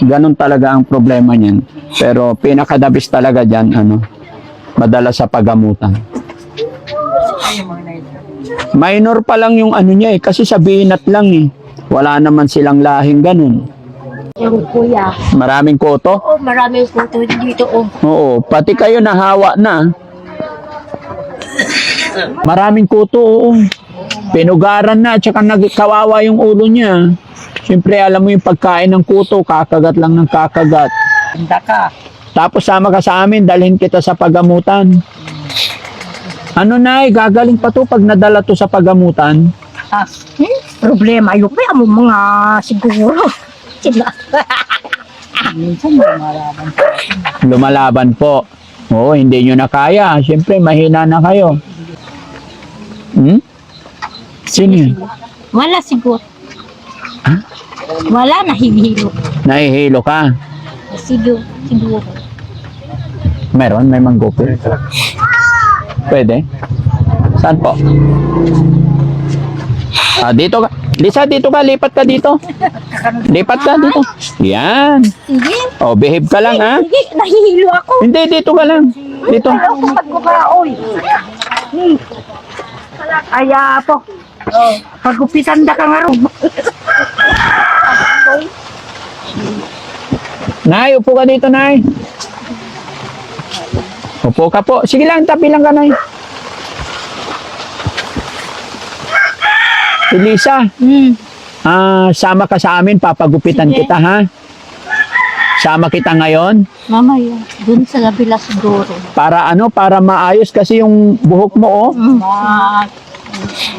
Ganun talaga ang problema niyan. Pero pinakadabis talaga dyan, madala sa paggamutan. Minor pa lang yung niya kasi sa binat lang Wala naman silang lahing ganun. Yung kuya. Maraming koto? Oo, maraming kuto dito. Oo, pati kayo nahawa na. Maraming kuto, oo. Pinugaran na, tsaka nagkawawa yung ulo niya. Siyempre, alam mo yung pagkain ng kuto, kakagat lang ng kakagat. Handa ka. Tapos sama ka sa amin, dalhin kita sa paggamutan. Gagaling pa to pag nadala to sa paggamutan? Problema, yung kaya mo mga siguro. Sila. Minsan lumalaban po. Lumalaban po. Oo, hindi nyo na kaya. Siyempre, mahina na kayo. Sino yun? Wala siguro. Ha? Wala, nahihilo. Nahihilo ka? Siguro. Meron? May manggupit? Pwede? Saan po? Dito ka. Lisa, dito ka. Lipat ka dito. Lipat ka dito. Yan. Sige. O, behave ka lang, ha? Sige, nahihilo ako. Hindi, dito ka lang. Dito. Pag ko ka, oy. Ay, po. Pagupitan da ka nga rin. Nay, upo ka dito, Nay. Upo ka po. Sige lang, tapi lang ka, Nay. Elisa, sama ka sa amin, papagupitan Sige. kita, ha? Sama kita ngayon Mamaya, dun sa labila siguro. para para maayos kasi yung buhok mo,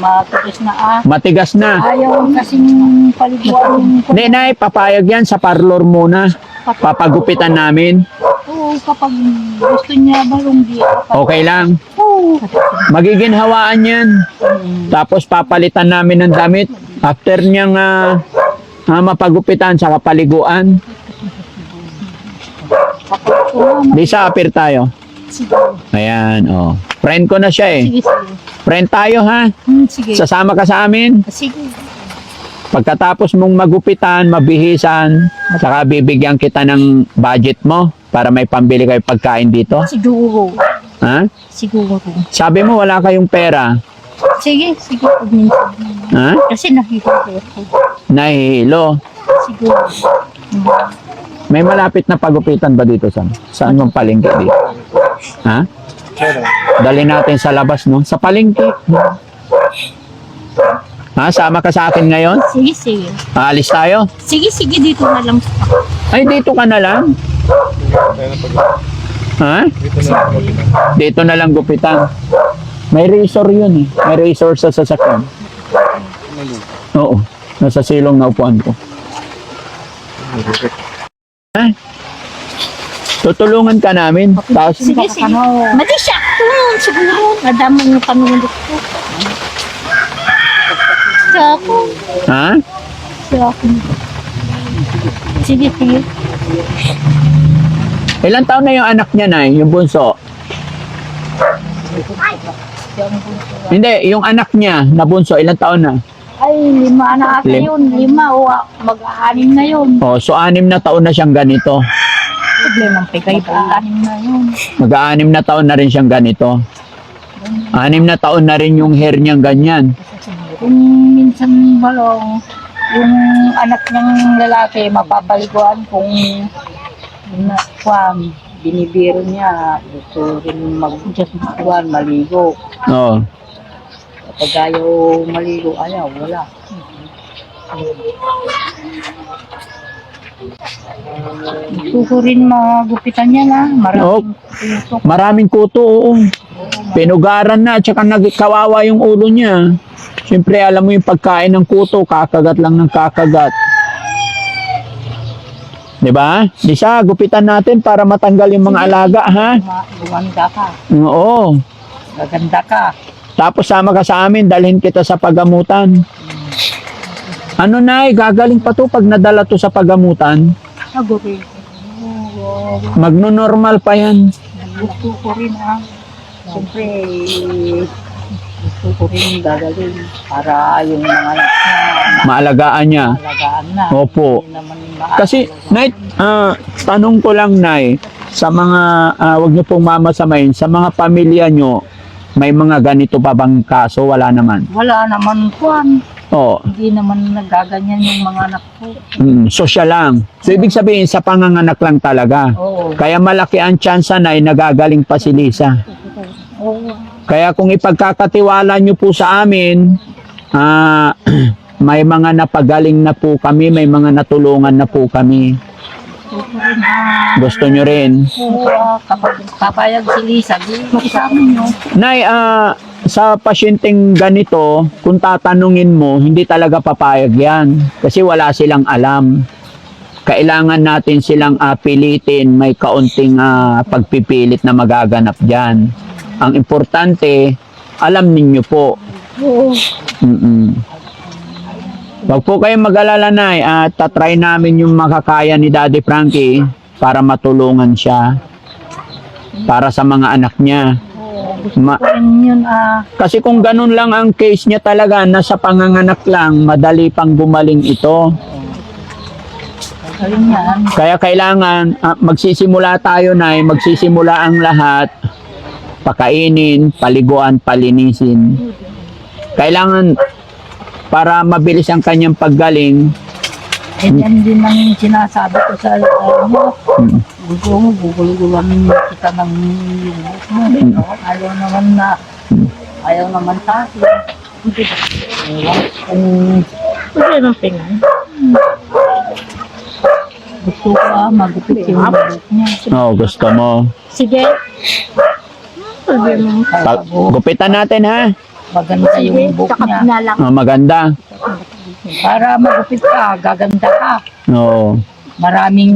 Matigas na matigas na. Ayaw kasing paliguan. Hindi, Nay, papayag yan sa parlor muna. Papagupitan namin. Oo, kapag gusto niya balunggi. Okay lang. Oo. Magiging hawaan yan. Tapos papalitan namin ng damit. After niyang mapagupitan sa kapaliguan. Lisa, apir tayo. Sige. Ayan, oh. Friend ko na siya eh. Sige. Friend tayo, ha? Sige. Sasama ka sa amin. Sige. Pagkatapos mong magupitan, mabihisan, saka bibigyan kita ng budget mo para may pambili kayo pagkain dito. Siguro. Ha? Siguro. Sabi mo wala kayong pera. Sige. Pag minsan. Ha? Kasi nahihilo ako. Nahihilo. Siguro. May malapit na pagupitan ba dito, Sam? Saan yung palengke dito? Ha? Dali natin sa labas, no? Sa palengke. Ha? Sama ka sa akin ngayon? Sige. Aalis tayo? Sige, dito na lang. Ay, dito ka na lang? Ha? Dito na lang gupitan. May razor yun eh. May razor sa sasakyan. Oo. Nasa silong na upuan ko. Ha? Tutulungan ka namin. Tapos, Sige. Mati siya. Siguro. Nadama yung panulog ko. Siya ako. ha? Sige. Ilang taon na yung anak niya, Nay? Yung bunso? Hindi, yung anak niya na bunso, ilang taon na? Ay, 5 na ata yun. 5 o mag-aanim na yun. Oh, so 6 na taon na siyang ganito. Problema ng pekay pa. 6 na yun. Mag-6 na taon na rin siyang ganito. 6 na taon na rin yung hair niyang ganyan. Kung minsan balong, yung anak niyang lalaki, mapapaliguan kung binibiro niya, gusto rin mag-kuhan, maligo. Oo. Kapag ayaw maligo, wala. Gusto ko rin magupitan niya na. Maraming kuto, oo. Pinugaran na, tsaka nagkawawa yung ulo niya. Siyempre, alam mo yung pagkain ng kuto, kakagat lang ng kakagat. Diba? Lisa, gupitan natin para matanggal yung mga alaga, ha? Gumanda ka. Oo. Gaganda ka. Tapos sama ka sa amin, dalhin kita sa paggamutan. Nay, gagaling pa to pag nadala to sa paggamutan. Aguri. Magno-normal pa yan. Gusto ko rin Siyempre, gusto ko rin gagaling para yung mga anak na maalagaan niya. Alagaan na. Opo. Hindi naman Kasi, Nay, tanong ko lang, Nay, sa mga, wag niyo pong mamasamayin, sa mga pamilya niyo, may mga ganito pa bang kaso? Wala naman. wala naman kuwan. Oo. Hindi naman nagaganyan yung mga anak ko. Social lang. So, ibig sabihin, sa panganganak lang talaga. Oo. Kaya malaki ang tsansa na nagagaling pa si Lisa. Oo. Kaya kung ipagkakatiwala nyo po sa amin, may mga napagaling na po kami, may mga natulungan na po kami. Gusto nyo rin. Oo, kapag papayag si Lisa, di makisamin nyo. Nay, sa pasyenteng ganito, kung tatanungin mo, hindi talaga papayag yan. Kasi wala silang alam. Kailangan natin silang pilitin, may kaunting pagpipilit na magaganap dyan. Ang importante, alam ninyo po. Oo. Wag po kayong mag-alala, Nay, at tatry namin yung makakaya ni Daddy Frankie para matulungan siya para sa mga anak niya. Yun, Kasi kung ganun lang ang case niya talaga, nasa panganganak lang, madali pang gumaling ito. ayun yan. Kaya kailangan, magsisimula tayo, Nay, magsisimula ang lahat, pakainin, paliguan, palinisin. Kailangan, para mabilis ang kanyang paggaling, Yan din ang sinasabi ko sa mo. Gusto mo, gugul-gulamin kita ng lubos mo. No? Ayaw naman sa akin. Pwede naman pingan. Gusto ko magupit yung lubos niya. gusto mo. Sige. Pwede naman. Gupitan natin, ha? Maganda Sige, yung buhok tsaka niya. pinalang. Maganda. Para magupit ka, gaganda ka. Oo. Maraming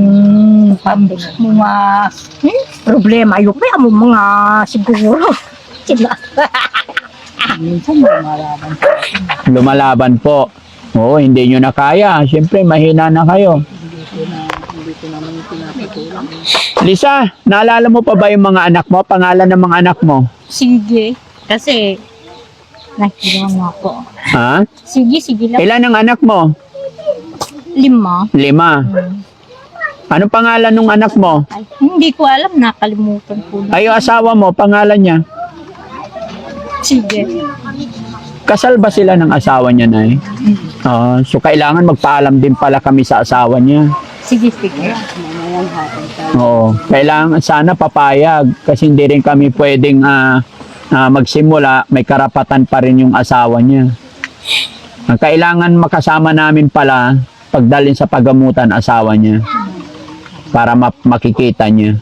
mga Problema, yung kaya mo mga siguro. Sila. minsan lumalaban sa akin. Lumalaban po. Oo, hindi nyo na kaya. Siyempre, mahina na kayo. Hindi ko naman pinapatulang. Lisa, naalala mo pa ba yung mga anak mo? Pangalan ng mga anak mo? Sige. Kasi, nakikita mo ako. Ha? Sige lang. Ilan ang anak mo? 5. 5. Anong pangalan ng anak mo? Ay, hindi ko alam, nakalimutan ko na. Ay, yung asawa mo, pangalan niya? Sige. Kasal ba sila ng asawa niya, Nay? So, kailangan magpaalam din pala kami sa asawa niya. Sige. Mamayang hapon tayo. Oo. Kailangan, sana papayag. Kasi hindi rin kami pwedeng magsimula. May karapatan pa rin yung asawa niya. Kailangan makasama namin pala pagdalin sa paggamutan asawa niya. Para makikita niya.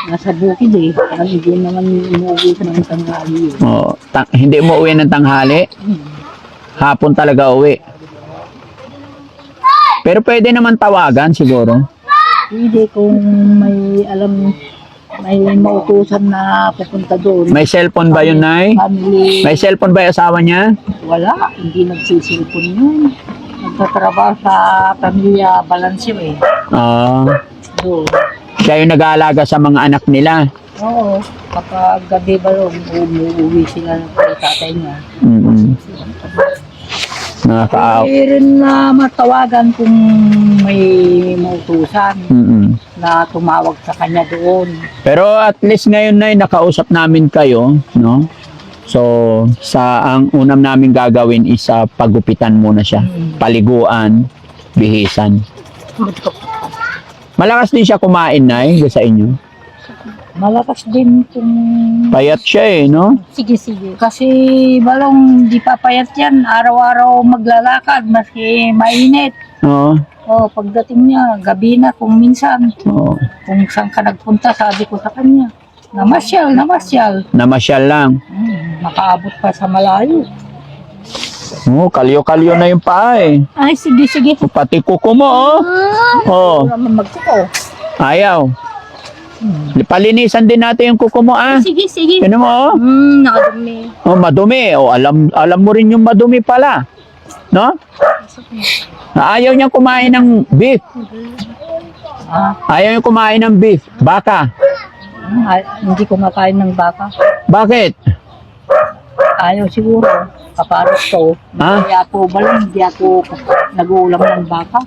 Nasa bukid eh. Parang hindi naman umuwi ng tanghali yun. Oo. Hindi mo uwi ng tanghali? Hapon talaga uwi. Pero pwede naman tawagan siguro. Hindi kung may alam, may mautusan na pupunta doon. May cellphone ba yun, Nay? Family, May cellphone ba yung asawa niya? wala. Hindi nagsisilpon yun. Nagtatrabaho sa pamilya Balansiw eh. Doon. Siya yung nag-aalaga sa mga anak nila. Oo. Kapag gabi ba rin, umuwi sila kay tatay niya. Nakakaaw. Hindi rin na matawagan kung may mautusan na tumawag sa kanya doon. Pero at least ngayon, Nay, nakausap namin kayo, no? So, ang unang namin gagawin is pagupitan muna siya. Paliguan, bihisan. Malakas din siya kumain, Nay, sa inyo. Malakas din kung... Payat siya eh, no? Sige. Kasi balong di papayat yan, araw-araw maglalakad, maski mainit. Oo. O, pagdating niya, gabi na kung minsan. Oo. Kung saan ka nagpunta, sabi ko sa kanya, namasyal. Namasyal lang. Makaabot pa sa malayo. Oo, kalyo-kalyo na yung paa eh. Ay, sige. Pati kuko mo, oh. Oo. Wala naman magsuko. Ayaw. Palinisan din natin yung kuko mo, ah. Sige. Ano mo, oh? Nakadumi. Oh, madumi. Oh, alam mo rin yung madumi pala. No? Ayaw niyang kumain ng beef. Ayaw niyang kumain ng beef. Baka. Hindi ko makain ng baka. Bakit? Ayaw siguro. Kaparot ko. Ah? Kaya po ba hindi ako nag-uulam ng baka.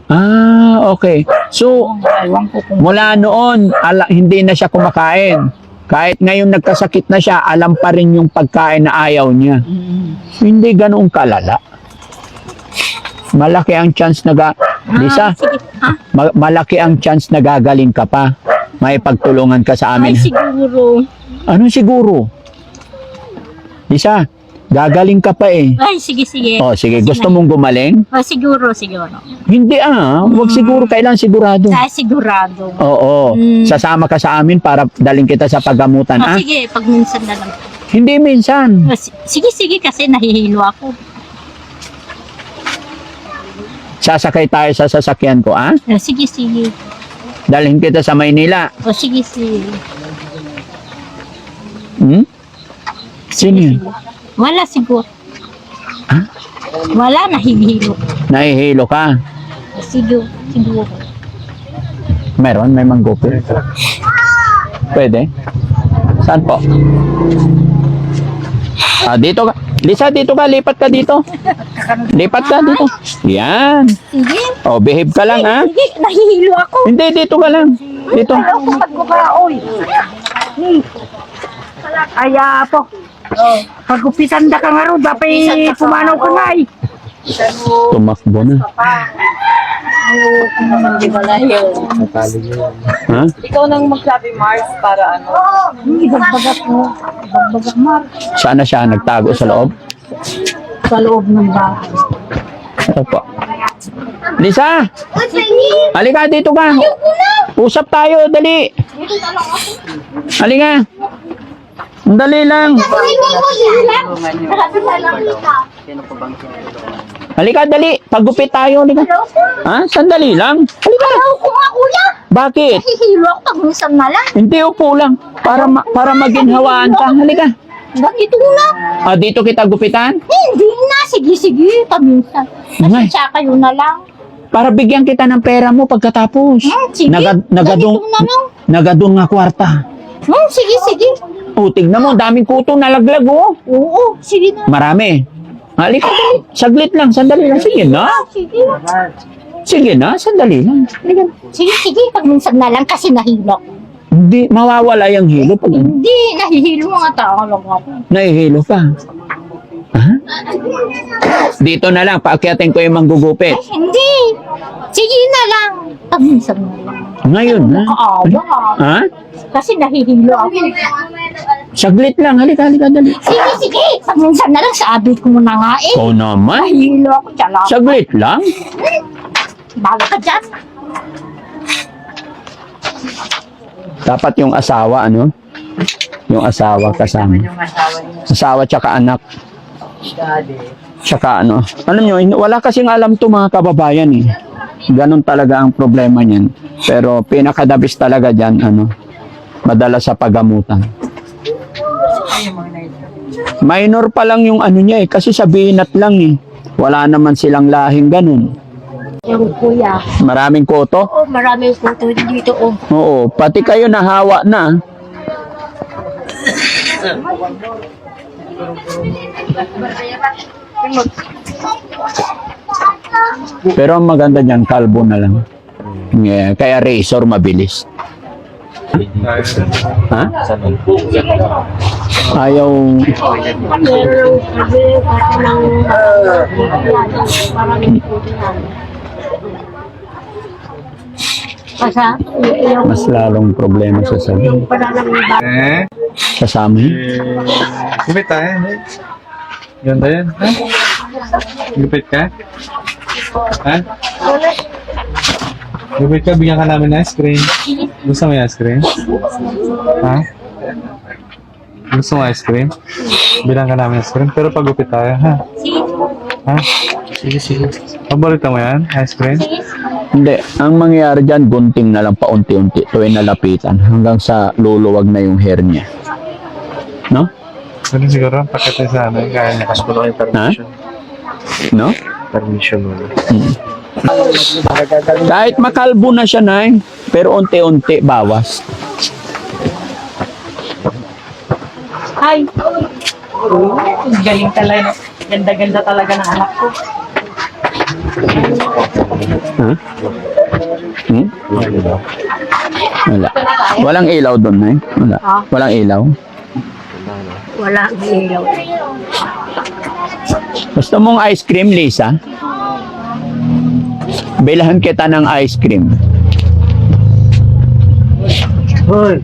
Okay. So, Ewan ko kung mula noon, hindi na siya kumakain. Kahit ngayon nagkasakit na siya, alam pa rin yung pagkain na ayaw niya. Hindi ganoong kalala. Malaki ang chance na Lisa, Sige. Ha? malaki ang chance na gagaling ka pa. May pagtulungan ka sa Ay, amin. siguro. Ano siguro? Lisa, gagaling ka pa eh. Ay, sige. Oh, sige, gusto mong gumaling? Oh, siguro. Hindi wag siguro, kailan sigurado. Ay, sigurado. Oo, sasama ka sa amin para daling kita sa paggamutan. Oh, sige, pag minsan na lang. Hindi minsan. Oh, sige, kasi nahihilo ako. Sasakay tayo sa sasakyan ko, Oh, sige. Dalhin kita sa Maynila. Oh, sige. Hmm? Sino yun? Wala siguro. Ha? Wala, nahihilo. Nahihilo ka. Siguro. Meron? May manggupit? Pwede? Saan po? Dito ka. Lisa, dito ka. Lipat ka dito. Lipat ka dito. Yan. Sige. Oh, behave ka lang, ha? Sige, nahihilo ako. Hindi, dito ka lang. Dito. pag ko ka, oy. Ay, po. Pagkupitan da ka nga ro, dapat pumanaw ka nga eh. Tumakbo na. Hindi ba na yun? Ha? Ikaw nang magsabi, Mars, para ano? Ibagbagat mo. Ibagbagat, Mars. Saan na siya? Nagtago sa loob? Sa loob ng bahay. Ito po. Lisa! Halika, dito ka. Usap tayo, dali. Halika. Dali lang. Halika, dali. Paggupit tayo. Halika. Sandali lang. Halika. Ako nga, kuya. Bakit? Nahihilo ako pag minsan na lang. Hindi, upo lang. Para maginhawaan ka. Halika. Dito lang. Dito kita gupitan? Hindi na. Sige. Pag minsan. Ngay. Kasi kayo na lang. Para bigyan kita ng pera mo pagkatapos. Sige. Nagadong Ganito na lang. nga kwarta. Sige. Tignan mo, daming kuto nalaglag, oh. Oo, sige na. Marami. Halika, dali. Saglit lang, sandali lang. Sige na. Sige. Sige na, sandali lang. Halika. Sige. Pag minsan na lang kasi nahilo. Hindi, mawawala yung hilo pag Hindi, nahihilo mga tao lang ako. nahihilo ka. Ha? Dito na lang, paakyatin ko yung manggugupit. Hindi. Sige na lang. Pag minsan na lang. Ngayon, ha? Kaawa. Ha? Kasi nahihilo ako. Saglit lang, halika, dali. Sige. Pag minsan na lang, sabi ko na nga eh. Oo naman. Nahihilo ako dyan lang. Saglit lang. Bago ka dyan. Dapat yung asawa, ano? Yung asawa kasama. Asawa tsaka anak. Tsaka ano. Alam nyo, wala kasing alam to mga kababayan eh. Ganon talaga ang problema niyan. Pero pinakadabis talaga dyan, ano, madala sa paggamutan. Minor pa lang yung ano niya eh, kasi sa binat lang eh. Wala naman silang lahing ganun. Yung kuya. Maraming koto. Oh, maraming kuto dito. Oh. Oo, pati kayo nahawa na. Pero ang maganda dyan, kalbo na lang. Yeah, kaya razor mabilis. Ha? Ayaw. Meron sabi kasi ng maraming kuto na. Kasi yung Mas lalong problema sa sabi. pananang Kasama yun. Gupit tayo, hindi? Ganda yan, ha? Gupit ka? Ha? Gupit ka, bigyan ka namin ng ice cream. Gusto mo yung ice cream? Ha? Gusto mo ice cream? Bilang ka namin ice cream, pero pagupit tayo, ha? Ha? Sige. Paborito mo yan, ice cream? Hindi. Ang mangyayari dyan, gunting na lang paunti-unti. Tuwing nalapitan. Hanggang sa luluwag na yung hair niya. No? Pwede siguro, pakita sa amin, kaya niya. Ask mo na kayo permission. No? Permission muna. Kahit makalbo na siya na pero unti-unti bawas. Ay, Galing talaga. Ganda-ganda talaga ng anak ko. Ha? Hmm? Wala. Walang ilaw doon, eh? Wala. Walang ilaw. Wala ang ilaw. Gusto mong ice cream, Lisa? Bilhan kita ng ice cream. Hoy!